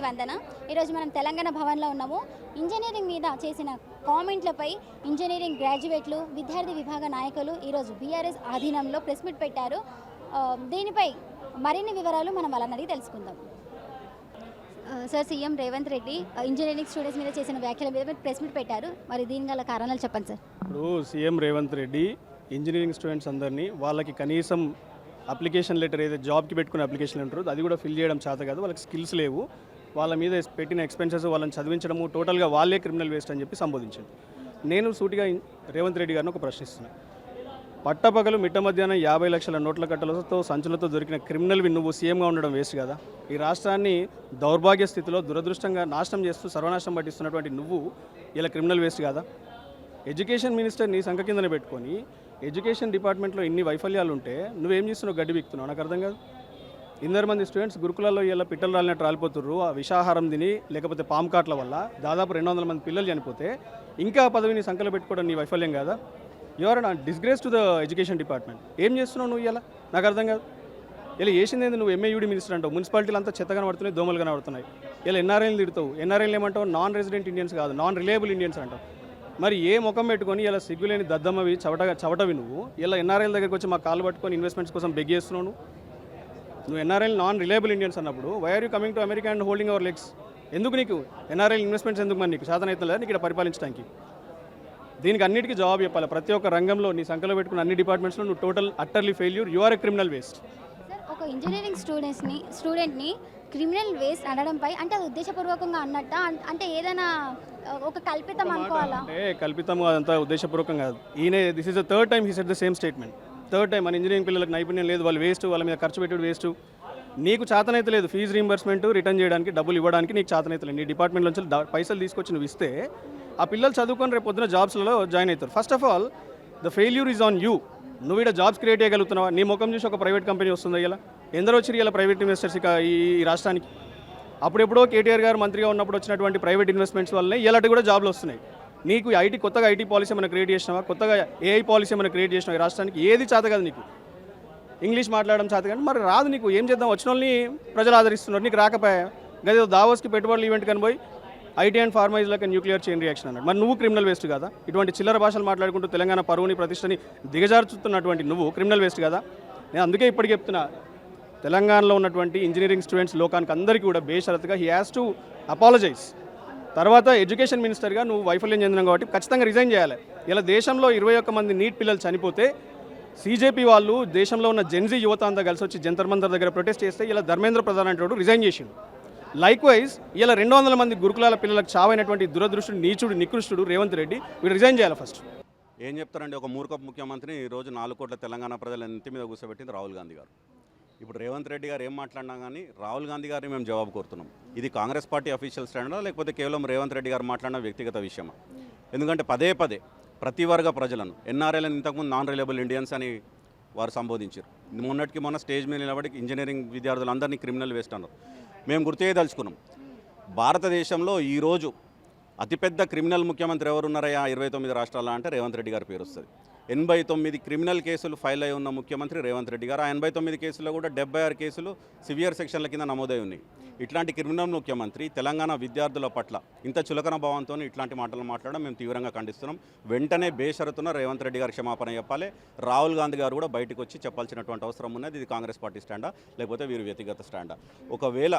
వందన. ఈరోజు మనం తెలంగాణ భవన్లో ఉన్నాము. ఇంజనీరింగ్ మీద చేసిన కామెంట్లపై ఇంజనీరింగ్ గ్రాడ్యుయేట్లు, విద్యార్థి విభాగ నాయకులు ఈరోజు బీఆర్ఎస్ ఆధీనంలో ప్రెస్ మీట్ పెట్టారు. దీనిపై మరిన్ని వివరాలు మనం వాళ్ళని అడిగి తెలుసుకుందాం. Sir, CM Revanth Reddy engineering students మీద చేసిన వ్యాఖ్యల మీద ప్రెస్ మీట్ పెట్టారు. మరి దీని గల కారణాలు చెప్పండి సార్. ఇప్పుడు CM Revanth Reddy engineering students అందరినీ వాళ్ళకి కనీసం అప్లికేషన్ లెటర్ ఏదైతే జాబ్కి పెట్టుకునే అప్లికేషన్ లెటర్ అది కూడా ఫిల్ చేయడం చేత కాదు, వాళ్ళకి స్కిల్స్ లేవు, వాళ్ళ మీద పెట్టిన ఎక్స్పెన్సెస్ వాళ్ళని చదివించడము టోటల్గా వాళ్ళే క్రిమినల్ వేస్ట్ అని చెప్పి సంబోధించింది. నేను సూటిగా రేవంత్ రెడ్డి గారిని ఒక ప్రశ్నిస్తున్నాను. పట్టపగలు మిట్ట మధ్యాహ్నం 50 లక్షల నోట్ల కట్టలతో సంచులతో దొరికిన క్రిమినల్వి నువ్వు సీఎంగా ఉండడం వేస్ట్ కదా. ఈ రాష్ట్రాన్ని దౌర్భాగ్య స్థితిలో దురదృష్టంగా నాశనం చేస్తూ సర్వనాశనం పట్టిస్తున్నటువంటి నువ్వు ఇలా క్రిమినల్ వేస్ట్ కదా. ఎడ్యుకేషన్ మినిస్టర్ నీ సంఖ కిందనే పెట్టుకొని ఎడ్యుకేషన్ డిపార్ట్మెంట్లో ఇన్ని వైఫల్యాలు ఉంటే నువ్వేం చేస్తున్నావు, గడ్డి బిక్తున్నావు, నాకు అర్థం కాదు. 200 మంది స్టూడెంట్స్ గురుకులాల్లో ఇలా పిట్టలు రాలినట్టు రాలిపోతుర్రు. ఆ విషాహారం తిని లేకపోతే పాము కాట్ల వల్ల దాదాపు 200 మంది పిల్లలు చనిపోతే ఇంకా పదవిని సంఖ్యలో పెట్టుకోవడం నీ వైఫల్యం కాదా. Your disgrace to the education department. ఏం చేస్తున్నావు నువ్వు ఇలా, నాకు అర్థం కాదు. ఇలా చేసింది ఏంది, నువ్వు ఎంఏయూడి మినిస్టర్ అంటావు, మున్సిపాలిటీలు అంతా చెత్త కనబడుతున్నాయి, దోమలు కనబడుతున్నాయి. ఇలా ఎన్ఆర్ఐలు తిడతావు, ఎన్ఆర్ఐలు ఏమంటావు, నాన్ రెసిడెంట్ ఇండియన్స్ కాదు, నాన్ రిలయబుల్ ఇండియన్స్ అంటావు. మరి ఏ ముఖం పెట్టుకొని ఇలా సిగ్గులేని దద్దమ్మవి చవటవి నువ్వు ఇలా ఎన్ఆర్ఐల దగ్గరికి వచ్చి మా కాళ్ళు పట్టుకొని ఇన్వెస్ట్మెంట్స్ కోసం బెగ్గేస్తున్నావు. నువ్వు ఎన్ఆర్ఐలు నాన్ రిలయబుల్ ఇండియన్స్ అన్నప్పుడు why are you coming to America and holding our legs? ఎందుకు నీకు ఎన్ఆర్ఐలు ఇన్వెస్ట్మెంట్స్ ఎందుకు? మరి నీకు శాతం అవుతుంది లేదా నీకు ఇక్కడ పరిపాలించడానికి? దీనికి అన్నిటికీ జవాబు చెప్పాలి. ప్రతి ఒక్క రంగంలో నీ సంఖ్యలో పెట్టుకున్న అన్ని డిపార్ట్మెంట్స్లో నువ్వు total utterly failure, you are a criminal waste. Sir, ఒక ఇంజనీరింగ్ స్టూడెంట్ని క్రిమినల్ వేస్ట్ అనడంపై అంటే అది ఉద్దేశపూర్వకంగా అన్నట్ట, అంటే ఏదైనా ఒక కల్పితం అనుకోవాలా? అంటే కల్పితం అదంతా ఉద్దేశపూర్వకం కాదు. ఈయన this is the third time he said the same statement. Third time మన ఇంజనీరింగ్ పిల్లలకు నైపుణ్యం లేదు, వాళ్ళు వేస్ట్, వాళ్ళ మీద ఖర్చు పెట్టుడు వేస్ట్. నీకు చేతనైతే లేదు ఫీజు రీంబర్స్మెంట్ రిటర్న్ చేయడానికి, డబ్బులు ఇవ్వడానికి నీకు చేతనైతే లేదు. నీ డిపార్ట్మెంట్ నుంచి పైసలు తీసుకొచ్చి నువ్వు ఇస్తే ఆ పిల్లలు చదువుకొని రేపు పొద్దున జాబ్స్లలో జాయిన్ అవుతారు. First of all the failure is on you. నువ్వు ఇక్కడ జాబ్స్ క్రియేట్ చేయగలుగుతున్నావా? నీ ముఖం చూసి ఒక ప్రైవేట్ కంపెనీ వస్తుంది. ఇలా ఎందరో వచ్చి ఇలా ప్రైవేట్ ఇన్వెస్టర్స్ ఇక ఈ రాష్ట్రానికి. అప్పుడెప్పుడో కేటీఆర్ గారు మంత్రిగా ఉన్నప్పుడు వచ్చినటువంటి ప్రైవేట్ ఇన్వెస్ట్మెంట్స్ వల్లనే ఇలాంటి కూడా జాబ్లు వస్తున్నాయి. నీకు కొత్తగా ఐటీ పాలసీ ఏమైనా క్రియేట్ చేసినావా? కొత్తగా ఏఐ పాలసీ ఏమైనా క్రియేట్ చేసినావా? ఈ రాష్ట్రానికి ఏది చేత కాదు నీకు. ఇంగ్లీష్ మాట్లాడడం చేత కానీ మరి రాదు నీకు. ఏం చేద్దాం, వచ్చిన వాళ్ళని ప్రజలు ఆదరిస్తున్నారు, నీకు రాకపోయా. గదే దావోస్కి పెట్టుబడులు ఈవెంట్ కనిపోయి IT and pharma is like nuclear chain reaction అన్నాడు. మరి నువ్వు క్రిమినల్ వేస్ట్ కదా. ఇటువంటి చిల్లర భాషలు మాట్లాడుకుంటూ తెలంగాణ పరువుని ప్రతిష్టని దిగజార్చుతున్నటువంటి నువ్వు క్రిమినల్ వేస్ట్ కదా. నేను అందుకే ఇప్పటికి చెప్తున్నా, తెలంగాణలో ఉన్నటువంటి ఇంజనీరింగ్ స్టూడెంట్స్ లోకానికి అందరికీ కూడా బేషరతుగా హీ హ్యాస్ టు అపాలజైజ్. తర్వాత ఎడ్యుకేషన్ మినిస్టర్గా నువ్వు వైఫల్యం చెందినావు కాబట్టి ఖచ్చితంగా రిజైన్ చేయాలి. ఇలా దేశంలో 21 మంది నీట్ పిల్లలు చనిపోతే సీజేపీ వాళ్ళు దేశంలో ఉన్న జెన్జీ యువత అంతా కలిసి వచ్చి జంతర్ మంతర్ దగ్గర ప్రొటెస్ట్ చేస్తే ఇలా ధర్మేంద్ర ప్రధాన్ అంటే రిజైన్ చేసిండు. లైక్ వైజ్ ఇలా 200 మంది గురుకులాల పిల్లలకు చావైనటువంటి దురదృష్టుడు, నీచుడు, నికృష్టుడు రేవంత్ రెడ్డి వీడు రిజైన్ చేయాలి ఫస్ట్. ఏం చెప్తారండి, ఒక మూర్ఖపు ముఖ్యమంత్రిని ఈరోజు 4 కోట్ల తెలంగాణ ప్రజల నెత్తి మీద కూర్చోబెట్టింది రాహుల్ గాంధీ గారు. ఇప్పుడు రేవంత్ రెడ్డి గారు ఏం మాట్లాడినా కానీ రాహుల్ గాంధీ గారిని మేము జవాబు కోరుతున్నాం. ఇది కాంగ్రెస్ పార్టీ అఫీషియల్ స్టాండా లేకపోతే కేవలం రేవంత్ రెడ్డి గారు మాట్లాడిన వ్యక్తిగత విషయమా? ఎందుకంటే పదే ప్రతి వర్గ ప్రజలను ఎన్ఆర్ఐలను ఇంతకుముందు నాన్ రిలయబుల్ ఇండియన్స్ అని వారు సంబోధించారు. మొన్న స్టేజ్ మీద నిలబడి ఇంజనీరింగ్ విద్యార్థులందరినీ క్రిమినల్ వేస్ట్ అన్నారు. మేము గుర్తు చేయదలుచుకున్నాం, భారతదేశంలో ఈరోజు అతిపెద్ద క్రిమినల్ ముఖ్యమంత్రి ఎవరున్నారయ్యా 29 రాష్ట్రాల్లో అంటే రేవంత్ రెడ్డి గారి పేరు వస్తుంది. 89 క్రిమినల్ కేసులు ఫైల్ అయి ఉన్న ముఖ్యమంత్రి రేవంత్ రెడ్డి గారు. ఆ 89 కేసుల్లో కూడా 76 కేసులు సివియర్ సెక్షన్ల కింద నమోదై ఉన్నాయి. ఇట్లాంటి క్రిమినల్ ముఖ్యమంత్రి తెలంగాణ విద్యార్థుల పట్ల ఇంత చులకన భావంతో ఇట్లాంటి మాటలు మాట్లాడడం మేము తీవ్రంగా ఖండిస్తున్నాం. వెంటనే బేషరతున రేవంత్ రెడ్డి గారికి క్షమాపణ చెప్పాలి. రాహుల్ గాంధీ గారు కూడా బయటకు వచ్చి చెప్పాల్సినటువంటి అవసరం ఉన్నది. ఇది కాంగ్రెస్ పార్టీ స్టాండా లేకపోతే వీరు వ్యక్తిగత స్టాండా? ఒకవేళ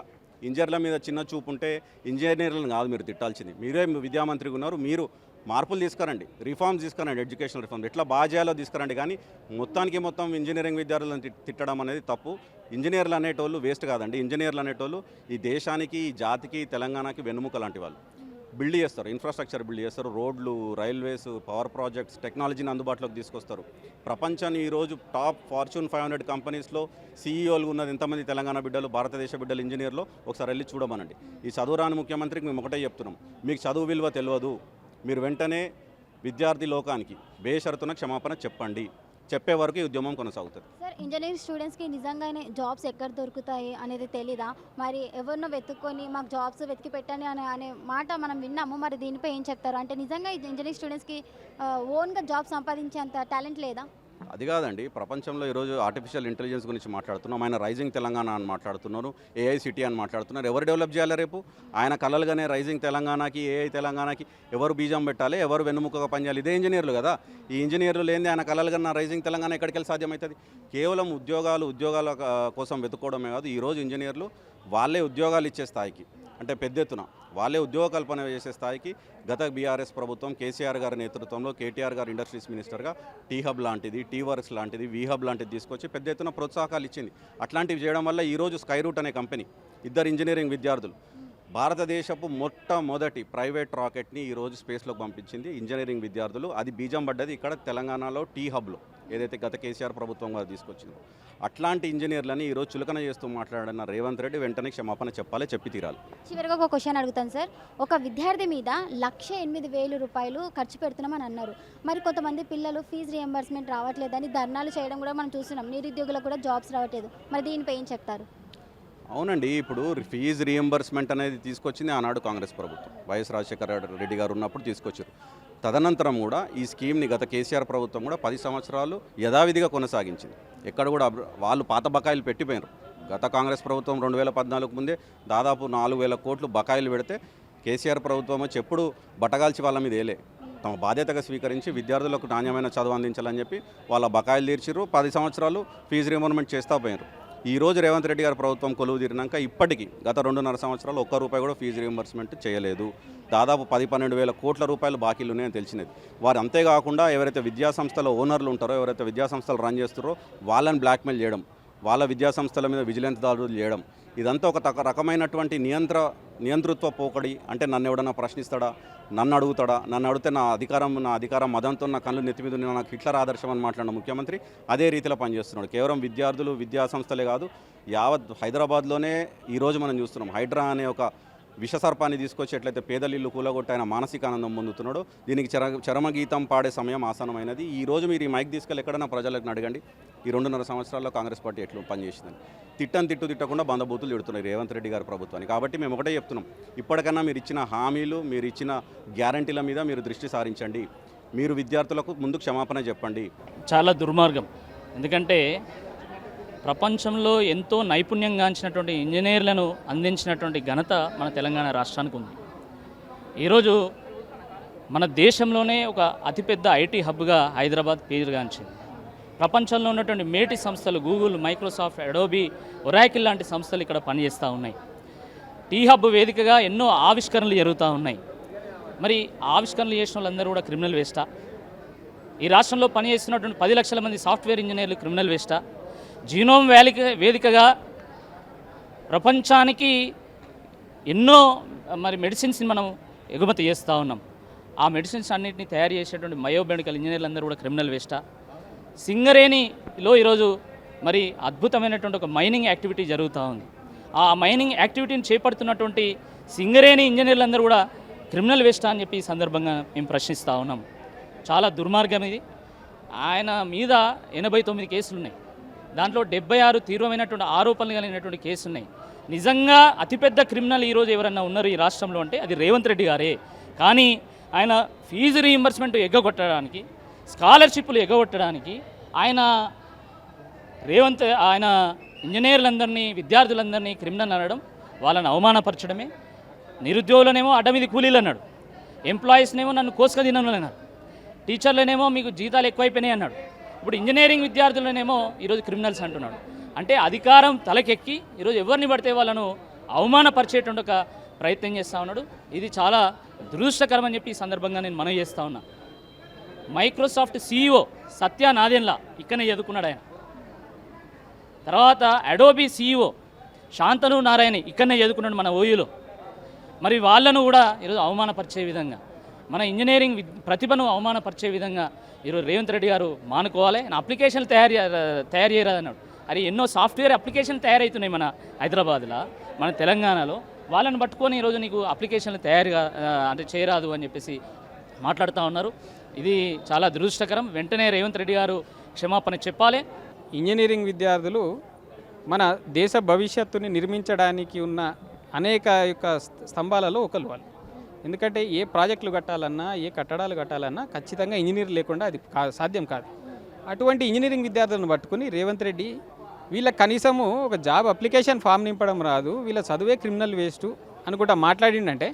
ఇంజనీర్ల మీద చిన్న చూపు ఉంటే ఇంజనీర్లను కాదు మీరు తిట్టాల్సింది. మీరే విద్యామంత్రిగా ఉన్నారు, మీరు మార్పులు తీసుకురండి, రిఫార్మ్స్ తీసుకురండి, ఎడ్యుకేషనల్ రిఫార్మ్స్ ఎట్లా బాగా చేయాలో తీసుకురండి. కానీ మొత్తం ఇంజనీరింగ్ విద్యార్థులను తిట్టడం అనేది తప్పు. ఇంజనీర్లు అనేటోళ్ళు వేస్ట్ కాదండి. ఇంజనీర్లు అనేటోళ్ళు ఈ దేశానికి, ఈ జాతికి, తెలంగాణకి వెన్నుముక లాంటి వాళ్ళు. బిల్డ్ చేస్తారు, ఇన్ఫ్రాస్ట్రక్చర్ బిల్డ్ చేస్తారు, రోడ్లు, రైల్వేస్, పవర్ ప్రాజెక్ట్స్, టెక్నాలజీని అందుబాటులోకి తీసుకొస్తారు. ప్రపంచాన్ని ఈరోజు టాప్ ఫార్చ్యూన్ 500 కంపెనీస్లో సీఈఓలు ఉన్నది ఎంతమంది తెలంగాణ బిడ్డలు, భారతదేశ బిడ్డలు ఇంజనీర్లు ఒకసారి వెళ్ళి చూడమనండి. ఈ చదువురాని ముఖ్యమంత్రికి మేము ఒకటే చెప్తున్నాం, మీకు చదువు విలువ తెలియదు. మీరు వెంటనే విద్యార్థి లోకానికి బేషరతున క్షమాపణ చెప్పండి. చెప్పే వరకు ఈ ఉద్యమం కొనసాగుతుంది. సార్, ఇంజనీరింగ్ స్టూడెంట్స్కి నిజంగానే జాబ్స్ ఎక్కడ దొరుకుతాయి అనేది తెలీదా? మరి ఎవరినో వెతుక్కొని మాకు జాబ్స్ వెతికి పెట్టండి అనే మాట మనం విన్నాము. మరి దీనిపై ఏం చెప్తారు? అంటే నిజంగా ఇంజనీరింగ్ స్టూడెంట్స్కి ఓన్గా జాబ్ సంపాదించేంత టాలెంట్ లేదా? అది కాదండి, ప్రపంచంలో ఈరోజు ఆర్టిఫిషియల్ ఇంటెలిజెన్స్ గురించి మాట్లాడుతున్నాం. ఆయన రైజింగ్ తెలంగాణ అని మాట్లాడుతున్నారు, ఏఐ సిటీ అని మాట్లాడుతున్నారు. ఎవరు డెవలప్ చేయాలి రేపు? ఆయన కలలుగానే రైజింగ్ తెలంగాణకి, ఏఐ తెలంగాణకి ఎవరు బీజం పెట్టాలి, ఎవరు వెన్నుముకగా పనిచేయాలి? ఇదే ఇంజనీర్లు కదా. ఈ ఇంజనీర్లు లేని ఆయన కలలుగా రైజింగ్ తెలంగాణ ఎక్కడికి వెళ్ళి సాధ్యమవుతుంది? కేవలం ఉద్యోగాల కోసం వెతుక్కోవడమే కాదు, ఈరోజు ఇంజనీర్లు వాళ్ళే ఉద్యోగాలు ఇచ్చే స్థాయికి, అంటే పెద్ద ఎత్తున వాళ్ళే ఉద్యోగ కల్పన చేసే స్థాయికి గత బీఆర్ఎస్ ప్రభుత్వం కేసీఆర్ గారి నేతృత్వంలో కేటీఆర్ గారు ఇండస్ట్రీస్ మినిస్టర్గా టీ హబ్ లాంటిది, టీ వర్క్స్ లాంటిది, వీ హబ్ లాంటిది తీసుకొచ్చి పెద్ద ఎత్తున ప్రోత్సాహకాలు ఇచ్చింది. అట్లాంటివి చేయడం వల్ల ఈరోజు స్కై రూట్ అనే కంపెనీ, ఇద్దరు ఇంజనీరింగ్ విద్యార్థులు భారతదేశపు మొట్టమొదటి ప్రైవేట్ రాకెట్ని ఈరోజు స్పేస్లోకి పంపించింది ఇంజనీరింగ్ విద్యార్థులు. అది బీజం పడ్డది ఇక్కడ తెలంగాణలో టీ హబ్లో, ఏదైతే గత కేసీఆర్ ప్రభుత్వం గారు తీసుకొచ్చిందో. అట్లాంటి ఇంజనీర్లని ఈరోజు చులకన చేస్తూ మాట్లాడిన రేవంత్ రెడ్డి వెంటనే క్షమాపణ చెప్పాలి, చెప్పి తీరాలి. చివరిగా ఒక క్వశ్చన్ అడుగుతాను సార్. ఒక విద్యార్థి మీద 1,08,000 రూపాయలు ఖర్చు పెడుతున్నామని అన్నారు. మరి కొంతమంది పిల్లలు ఫీజు రియంబర్స్మెంట్ రావట్లేదని ధర్నాలు చేయడం కూడా మనం చూస్తున్నాం. నిరుద్యోగులకు కూడా జాబ్స్ రావట్లేదు. మరి దీనిపై ఏం చెప్తారు? అవునండి, ఇప్పుడు ఫీజు రీఎంబర్స్మెంట్ అనేది తీసుకొచ్చింది ఆనాడు కాంగ్రెస్ ప్రభుత్వం, వైఎస్ రాజశేఖర రెడ్డి గారు ఉన్నప్పుడు తీసుకొచ్చారు. తదనంతరం కూడా ఈ స్కీమ్ని గత కేసీఆర్ ప్రభుత్వం కూడా 10 సంవత్సరాలు యథావిధిగా కొనసాగించింది. ఎక్కడ కూడా వాళ్ళు పాత బకాయిలు పెట్టిపోయారు. గత కాంగ్రెస్ ప్రభుత్వం 2014 ముందే దాదాపు 4,000 కోట్లు బకాయిలు పెడితే కేసీఆర్ ప్రభుత్వం వచ్చి ఎప్పుడు బట్టగాల్చి వాళ్ళ మీద వేలే, తమ బాధ్యతగా స్వీకరించి విద్యార్థులకు నాణ్యమైన చదువు అందించాలని చెప్పి వాళ్ళ బకాయిలు తీర్చిరు. 10 సంవత్సరాలు ఫీజు రీఎంబర్స్మెంట్ చేస్తూ పోయారు. ఈరోజు రేవంత్ రెడ్డి గారి ప్రభుత్వం కొలువు తీరినాక ఇప్పటికీ గత 2.5 సంవత్సరాలు ఒక్క రూపాయి కూడా ఫీజు రీఎంబర్స్మెంట్ చేయలేదు. దాదాపు 10-12 వేల కోట్ల రూపాయలు బాకీలు ఉన్నాయని తెలిసినది. వారు అంతేకాకుండా ఎవరైతే విద్యాసంస్థల ఓనర్లు ఉంటారో, ఎవరైతే విద్యాసంస్థలు రన్ చేస్తారో వాళ్ళని బ్లాక్మెయిల్ చేయడం, వాళ్ళ విద్యాసంస్థల మీద విజిలెన్స్ దాడులు చేయడం, ఇదంతా ఒక రకమైనటువంటి నియంతృత్వ పోకడి. అంటే నన్ను ఎవడన్నా ప్రశ్నిస్తాడా, నన్ను అడుగుతాడా, నన్ను అడిగితే నా అధికారం మదంతో నా కళ్ళు నెత్తి మీద నాకు హిట్లర్ ఆదర్శం అని మాట్లాడిన ముఖ్యమంత్రి అదే రీతిలో పనిచేస్తున్నాడు. కేవలం విద్యార్థులు, విద్యాసంస్థలే కాదు, యావత్ హైదరాబాద్లోనే ఈరోజు మనం చూస్తున్నాం. హైడ్రా అనే ఒక విషసర్పాన్ని తీసుకొచ్చి ఎట్లయితే పేదలిల్లు కూలగొట్టి ఆయన మానసిక ఆనందం పొందుతున్నాడో, దీనికి చరమగీతం పాడే సమయం ఆసనమైనది. ఈరోజు మీరు ఈ మైక్ తీసుకెళ్ళి ఎక్కడైనా ప్రజలకు అడగండి, ఈ 2.5 సంవత్సరాల్లో కాంగ్రెస్ పార్టీ ఎట్లు పనిచేసిందని. తిట్టకుండా బంధబూతులు తిడుతున్నారు రేవంత్ రెడ్డి గారి ప్రభుత్వాన్ని. కాబట్టి మేము ఒకటే చెప్తున్నాం, ఇప్పటికన్నా మీరు ఇచ్చిన హామీలు, మీరు ఇచ్చిన గ్యారంటీల మీద మీరు దృష్టి సారించండి. మీరు విద్యార్థులకు ముందు క్షమాపణ చెప్పండి. చాలా దుర్మార్గం. ఎందుకంటే ప్రపంచంలో ఎంతో నైపుణ్యం గాంచినటువంటి ఇంజనీర్లను అందించినటువంటి ఘనత మన తెలంగాణ రాష్ట్రానికి ఉంది. ఈరోజు మన దేశంలోనే ఒక అతిపెద్ద ఐటీ హబ్గా హైదరాబాద్ పేరుగాంచింది. ప్రపంచంలో ఉన్నటువంటి మేటి సంస్థలు గూగుల్, మైక్రోసాఫ్ట్, అడోబీ, ఒరాకిల్ లాంటి సంస్థలు ఇక్కడ పనిచేస్తూ ఉన్నాయి. టీ హబ్ వేదికగా ఎన్నో ఆవిష్కరణలు జరుగుతూ ఉన్నాయి. మరి ఆవిష్కరణలు చేసిన వాళ్ళందరూ కూడా క్రిమినల్ వేస్టా? ఈ రాష్ట్రంలో పనిచేస్తున్నటువంటి 10 లక్షల మంది సాఫ్ట్వేర్ ఇంజనీర్లు క్రిమినల్ వేస్టా? జీనోమ్ వేదికగా ప్రపంచానికి ఎన్నో మెడిసిన్స్ని మనం ఎగుమతి చేస్తూ ఉన్నాం. ఆ మెడిసిన్స్ అన్నింటినీ తయారు చేసేటువంటి బయోమెడికల్ ఇంజనీర్లు అందరూ కూడా క్రిమినల్ వేస్టా? సింగరేణిలో ఈరోజు మరి అద్భుతమైనటువంటి ఒక మైనింగ్ యాక్టివిటీ జరుగుతూ ఉంది. ఆ మైనింగ్ యాక్టివిటీని చేపడుతున్నటువంటి సింగరేణి ఇంజనీర్లందరూ కూడా క్రిమినల్ వేస్టా అని చెప్పి ఈ సందర్భంగా మేము ప్రశ్నిస్తూ ఉన్నాం. చాలా దుర్మార్గం ఇది. ఆయన మీద 89 కేసులు ఉన్నాయి. దాంట్లో 76 తీవ్రమైనటువంటి ఆరోపణలు కలిగినటువంటి కేసులు ఉన్నాయి. నిజంగా అతిపెద్ద క్రిమినల్ ఈరోజు ఎవరన్నా ఉన్నారు ఈ రాష్ట్రంలో అంటే అది రేవంత్ రెడ్డి గారే. కానీ ఆయన ఫీజు రీయింబర్స్మెంట్ ఎగ్గొట్టడానికి, స్కాలర్షిప్లు ఎగ్గొట్టడానికి ఆయన ఇంజనీర్లందరినీ, విద్యార్థులందరినీ క్రిమినల్ అనడం, వాళ్ళని అవమానపరచడమే. నిరుద్యోగులనేమో అడ్డమీది కూలీలు అన్నాడు, ఎంప్లాయీస్నేమో నన్ను కోసుక తినను అన్నాడు, టీచర్లనేమో మీకు జీతాలు ఎక్కువైపోయినాయి అన్నాడు. ఇప్పుడు ఇంజనీరింగ్ విద్యార్థులనేమో ఈరోజు క్రిమినల్స్ అంటున్నాడు. అంటే అధికారం తలకెక్కి ఈరోజు ఎవరిని పడితే వాళ్ళను అవమానపరిచేటువంటి ఒక ప్రయత్నం చేస్తూ ఉన్నాడు. ఇది చాలా దురదృష్టకరం అని చెప్పి ఈ సందర్భంగా నేను మనవి చేస్తూ ఉన్నా. మైక్రోసాఫ్ట్ CEO సత్య నాదెన్లా ఇక్కడనే చదువుకున్నాడు ఆయన. తర్వాత అడోబీ CEO శాంతను నారాయణ ఇక్కడనే చదువుకున్నాడు మన ఓయూలో. మరి వాళ్ళను కూడా ఈరోజు అవమానపరిచే విధంగా, మన ఇంజనీరింగ్ ప్రతిభను అవమానపరిచే విధంగా ఈరోజు రేవంత్ రెడ్డి గారు మానుకోవాలి. అప్లికేషన్లు తయారు చేయరాదన్నాడు. అది ఎన్నో సాఫ్ట్వేర్ అప్లికేషన్లు తయారవుతున్నాయి మన హైదరాబాద్లో, మన తెలంగాణలో. వాళ్ళని పట్టుకొని ఈరోజు నీకు అప్లికేషన్లు చేయరాదు అని చెప్పేసి మాట్లాడుతూ ఉన్నారు. ఇది చాలా దురదృష్టకరం. వెంటనే రేవంత్ రెడ్డి గారు క్షమాపణ చెప్పాలి. ఇంజనీరింగ్ విద్యార్థులు మన దేశ భవిష్యత్తుని నిర్మించడానికి ఉన్న అనేక స్తంభాలలో ఒకరు వాళ్ళు. ఎందుకంటే ఏ ప్రాజెక్టులు కట్టాలన్నా, ఏ కట్టడాలు కట్టాలన్నా ఖచ్చితంగా ఇంజనీర్ లేకుండా అది సాధ్యం కాదు. అటువంటి ఇంజనీరింగ్ విద్యార్థులను పట్టుకుని రేవంత్ రెడ్డి వీళ్ళకి కనీసము ఒక జాబ్ అప్లికేషన్ ఫామ్ నింపడం రాదు, వీళ్ళ చదువే క్రిమినల్ వేస్ట్ అనుకుంటా మాట్లాడిండంటే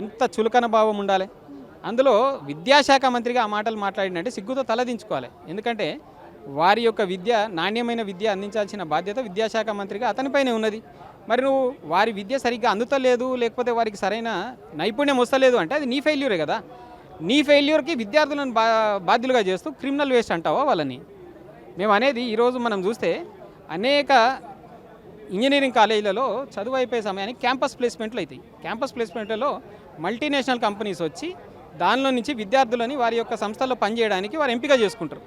ఎంత చులకన భావం ఉండాలి. అందులో విద్యాశాఖ మంత్రిగా ఆ మాటలు మాట్లాడిందంటే సిగ్గుతో తలదించుకోవాలి. ఎందుకంటే వారి యొక్క విద్య, నాణ్యమైన విద్య అందించాల్సిన బాధ్యత విద్యాశాఖ మంత్రిగా అతనిపైనే ఉన్నది. మరి నువ్వు వారి విద్య సరిగ్గా అందుతలేదు, లేకపోతే వారికి సరైన నైపుణ్యం వస్తలేదు అంటే అది నీ ఫెయిల్యూరే కదా. నీ ఫెయిల్యూర్కి విద్యార్థులను బాధ్యులుగా చేస్తూ క్రిమినల్ వేస్ట్ అంటావా వాళ్ళని? మేము అనేది ఈరోజు మనం చూస్తే అనేక ఇంజనీరింగ్ కాలేజీలలో చదువు అయిపోయే సమయానికి క్యాంపస్ ప్లేస్మెంట్లు అవుతాయి. క్యాంపస్ ప్లేస్మెంట్లలో మల్టీనేషనల్ కంపెనీస్ వచ్చి దానిలో నుంచి విద్యార్థులని వారి యొక్క సంస్థల్లో పనిచేయడానికి వారు ఎంపిక చేసుకుంటారు.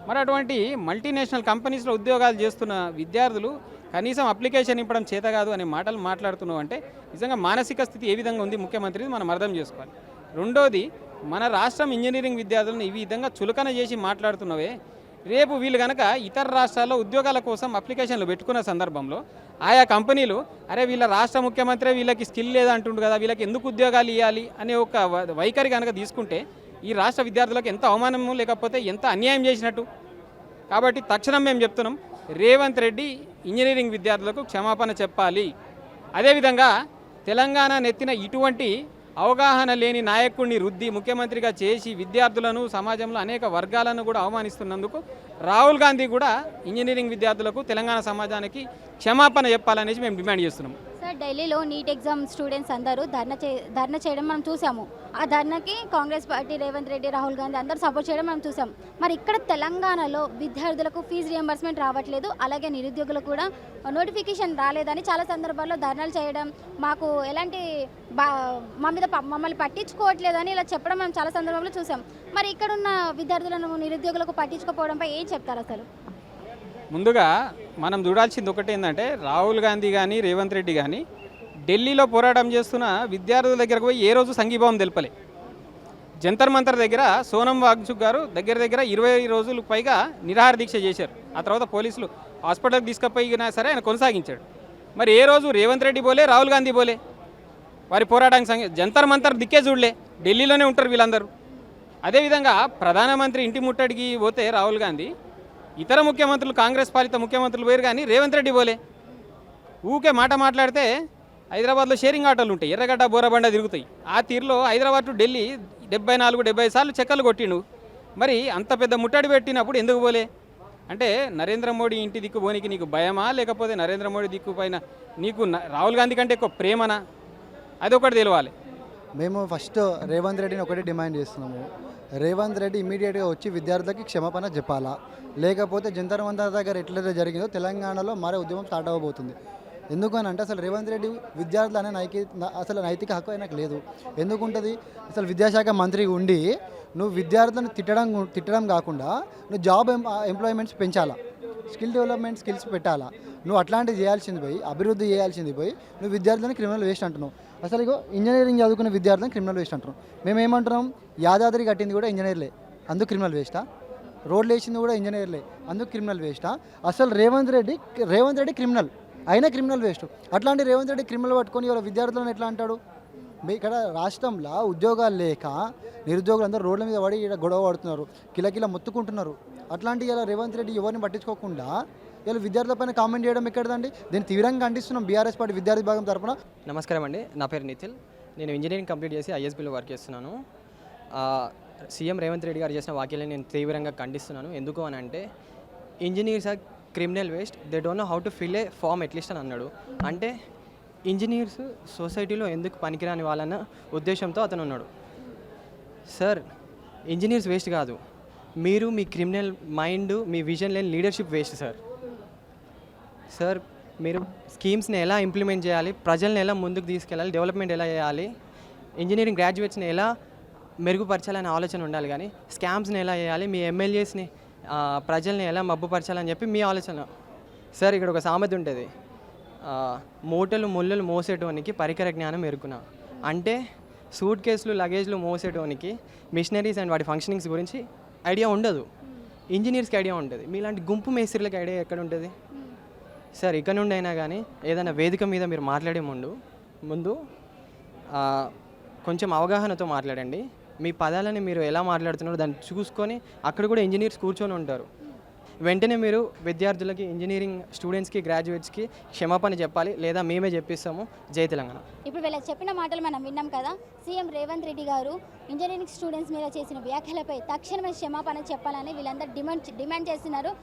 మరి అటువంటి మల్టీనేషనల్ కంపెనీస్లో ఉద్యోగాలు చేస్తున్న విద్యార్థులు కనీసం అప్లికేషన్ ఇవ్వడం చేత కాదు అనే మాటలు మాట్లాడుతున్నావు అంటే నిజంగా మానసిక స్థితి ఏ విధంగా ఉంది ముఖ్యమంత్రిని మనం అర్థం చేసుకోవాలి. రెండోది, మన రాష్ట్రం ఇంజనీరింగ్ విద్యార్థులను ఈ విధంగా చులకన చేసి మాట్లాడుతున్నవే, రేపు వీళ్ళు కనుక ఇతర రాష్ట్రాల్లో ఉద్యోగాల కోసం అప్లికేషన్లు పెట్టుకున్న సందర్భంలో ఆయా కంపెనీలు అరే వీళ్ళ రాష్ట్ర ముఖ్యమంత్రి వీళ్ళకి స్కిల్ లేదంటుండు కదా, వీళ్ళకి ఎందుకు ఉద్యోగాలు ఇవ్వాలి అనే ఒక వైఖరి కనుక తీసుకుంటే ఈ రాష్ట్ర విద్యార్థులకు ఎంత అవమానము లేకపోతే ఎంత అన్యాయం చేసినట్టు. కాబట్టి తక్షణం మేము చెప్తున్నాం, రేవంత్ రెడ్డి ఇంజనీరింగ్ విద్యార్థులకు క్షమాపణ చెప్పాలి. అదేవిధంగా తెలంగాణ నెత్తిన ఇటువంటి అవగాహన లేని నాయకుడిని రుద్ది ముఖ్యమంత్రిగా చేసి విద్యార్థులను, సమాజంలో అనేక వర్గాలను కూడా అవమానిస్తున్నందుకు రాహుల్ గాంధీ కూడా ఇంజనీరింగ్ విద్యార్థులకు, తెలంగాణ సమాజానికి క్షమాపణ చెప్పాలనేసి మేము డిమాండ్ చేస్తున్నాం. సార్, ఢిల్లీలో నీట్ ఎగ్జామ్ స్టూడెంట్స్ అందరూ ధర్నా చేయడం మనం చూసాము. ఆ ధర్నాకి కాంగ్రెస్ పార్టీ, రేవంత్ రెడ్డి, రాహుల్ గాంధీ అందరూ సపోర్ట్ చేయడం మనం చూసాం. మరి ఇక్కడ తెలంగాణలో విద్యార్థులకు ఫీజు రియంబర్స్మెంట్ రావట్లేదు, అలాగే నిరుద్యోగులకు కూడా నోటిఫికేషన్ రాలేదని చాలా సందర్భాల్లో ధర్నాలు చేయడం, మాకు ఎలాంటి మమ్మల్ని పట్టించుకోవట్లేదని ఇలా చెప్పడం మనం చాలా సందర్భంలో చూసాం. మరి ఇక్కడున్న విద్యార్థులను, నిరుద్యోగులకు పట్టించుకోకపోవడంపై ఏం చెప్తారు అసలు? ముందుగా మనం చూడాల్సింది ఒకటి ఏంటంటే, రాహుల్ గాంధీ కానీ రేవంత్ రెడ్డి కానీ ఢిల్లీలో పోరాటం చేస్తున్న విద్యార్థుల దగ్గరకు పోయి ఏ రోజు సంఘీభావం తెలపలే. జంతర్ మంతర్ దగ్గర సోనం వాంగ్చుక్ గారు దగ్గర 20 రోజులకు పైగా నిరాహార దీక్ష చేశారు. ఆ తర్వాత పోలీసులు హాస్పిటల్కి తీసుకుపోయినా సరే ఆయన కొనసాగించాడు. మరి ఏ రోజు రేవంత్ రెడ్డి పోలే, రాహుల్ గాంధీ పోలే వారి పోరాటానికి. జంతర్ మంతర్ దిక్కే చూడలే, ఢిల్లీలోనే ఉంటారు వీళ్ళందరూ. అదేవిధంగా ప్రధానమంత్రి ఇంటి ముట్టడికి పోతే రాహుల్ గాంధీ, ఇతర ముఖ్యమంత్రులు, కాంగ్రెస్ పాలిత ముఖ్యమంత్రులు వేరు కానీ రేవంత్ రెడ్డి పోలే. ఊకే మాట మాట్లాడితే హైదరాబాద్లో షేరింగ్ ఆటోలు ఉంటాయి, ఎర్రగడ్డ బోరబండ తిరుగుతాయి. ఆ తీరులో హైదరాబాద్ టు ఢిల్లీ 74-75 సార్లు చెక్కలు కొట్టిండు. మరి అంత పెద్ద ముట్టడి పెట్టినప్పుడు ఎందుకు పోలే? అంటే నరేంద్ర మోడీ ఇంటి దిక్కు పోనీకి నీకు భయమా, లేకపోతే నరేంద్ర మోడీ దిక్కు పైన నీకు రాహుల్ గాంధీ కంటే ఎక్కువ ప్రేమనా? అదొకటి తెలియాలి. మేము ఫస్ట్ రేవంత్ రెడ్డిని ఒకటి డిమాండ్ చేస్తున్నాము. రేవంత్ రెడ్డి ఇమీడియట్గా వచ్చి విద్యార్థులకి క్షమాపణ చెప్పాలా, లేకపోతే జంతర్ మంతర్ దగ్గర ఎట్లయితే జరిగిందో తెలంగాణలో మరో ఉద్యమం స్టార్ట్ అవ్వబోతుంది. ఎందుకనంటే అసలు రేవంత్ రెడ్డి విద్యార్థులు అనే అసలు నైతిక హక్కు ఆయనకు లేదు. ఎందుకుంటుంది? అసలు విద్యాశాఖ మంత్రి ఉండి నువ్వు విద్యార్థులను తిట్టడం కాకుండా నువ్వు జాబ్ ఎంప్లాయ్మెంట్స్ పెంచాలా, స్కిల్ డెవలప్మెంట్ స్కిల్స్ పెట్టాలా. నువ్వు అట్లాంటివి చేయాల్సింది పోయి, అభివృద్ధి చేయాల్సింది పోయి నువ్వు విద్యార్థులను క్రిమినల్ వేస్ట్ అంటున్నావు. అసలు ఇగో ఇంజనీరింగ్ చదువుకునే విద్యార్థులను క్రిమినల్ వేస్ట్ అంటున్నాం. మేము ఏమంటున్నాం? యాదాద్రి కట్టింది కూడా ఇంజనీర్లే, అందుకు క్రిమినల్ వేస్టా? రోడ్లు వేసింది కూడా ఇంజనీర్లే, అందుకు క్రిమినల్ వేస్టా? అసలు రేవంత్ రెడ్డి క్రిమినల్, అయినా క్రిమినల్ వేస్ట్. అట్లాంటి రేవంత్ రెడ్డి క్రిమినల్ పట్టుకొని ఇవాళ విద్యార్థులను ఎట్లా అంటాడు? ఇక్కడ రాష్ట్రంలో ఉద్యోగాలు లేక నిరుద్యోగులు అందరూ రోడ్ల మీద పడి ఇక్కడ గొడవ పడుతున్నారు, కిలకిల మొత్తుకుంటున్నారు. అట్లాంటి ఇలా రేవంత్ రెడ్డి ఎవరిని పట్టించుకోకుండా ఇలా విద్యార్థులపైన కామెంట్ చేయడం ఎక్కడదండి? దీన్ని తీవ్రంగా ఖండిస్తున్నాం బీఆర్ఎస్ పార్టీ విద్యార్థి విభాగం తరఫున. నమస్కారం అండి, నా పేరు నితిల్. నేను ఇంజనీరింగ్ కంప్లీట్ చేసి ఐఎస్బీలో వర్క్ చేస్తున్నాను. సీఎం రేవంత్ రెడ్డి గారు చేసిన వ్యాఖ్యలను నేను తీవ్రంగా ఖండిస్తున్నాను. ఎందుకు అని అంటే, engineers are criminal waste, they don't know how to fill a form at least అని అన్నాడు. అంటే ఇంజనీర్స్ సొసైటీలో ఎందుకు పనికిరాని వాళ్ళన్న ఉద్దేశంతో అతను ఉన్నాడు. సార్, ఇంజనీర్స్ వేస్ట్ కాదు, మీరు మీ క్రిమినల్ మైండ్, మీ విజన్ లేని లీడర్షిప్ వేస్ట్ సార్. మీరు స్కీమ్స్ని ఎలా ఇంప్లిమెంట్ చేయాలి, ప్రజల్ని ఎలా ముందుకు తీసుకెళ్ళాలి, డెవలప్మెంట్ ఎలా చేయాలి, ఇంజనీరింగ్ గ్రాడ్యుయేట్స్ని ఎలా మెరుగుపరచాలనే ఆలోచన ఉండాలి. కానీ స్కామ్స్ని ఎలా చేయాలి, మీ ఎమ్మెల్యేస్ని ప్రజల్ని ఎలా మబ్బుపరచాలని చెప్పి మీ ఆలోచన. సార్, ఇక్కడ ఒక సామెత ఉంటుంది, మూటలు ముళ్ళలు మోసేటోనికి పరికర జ్ఞానం ఎరుకున్నా. అంటే సూట్ కేసులు, లగేజ్లు మోసేటోనికి మిషనరీస్ అండ్ వాటి ఫంక్షనింగ్స్ గురించి ఐడియా ఉండదు. ఇంజనీర్స్కి ఐడియా ఉంటుంది, మీలాంటి గుంపు మేస్త్రీలకి ఐడియా ఎక్కడ ఉంటుంది? సార్, ఇక్కడ నుండి అయినా కానీ ఏదైనా వేదిక మీద మీరు మాట్లాడే ముందు కొంచెం అవగాహనతో మాట్లాడండి. మీ పదాలని మీరు ఎలా మాట్లాడుతున్నారో దాన్ని చూసుకొని, అక్కడ కూడా ఇంజనీర్స్ కూర్చొని ఉంటారు. వెంటనే మీరు విద్యార్థులకి, ఇంజనీరింగ్ స్టూడెంట్స్కి, గ్రాడ్యుయేట్స్కి క్షమాపణ చెప్పాలి, లేదా మేమే చెప్పిస్తాము. జై తెలంగాణ. ఇప్పుడు వీళ్ళకి చెప్పిన మాటలు మనం విన్నాం కదా. సీఎం రేవంత్ రెడ్డి గారు ఇంజనీరింగ్ స్టూడెంట్స్ మీద చేసిన వ్యాఖ్యలపై తక్షణమే క్షమాపణ చెప్పాలని వీళ్ళందరూ డిమాండ్ చేస్తున్నారు.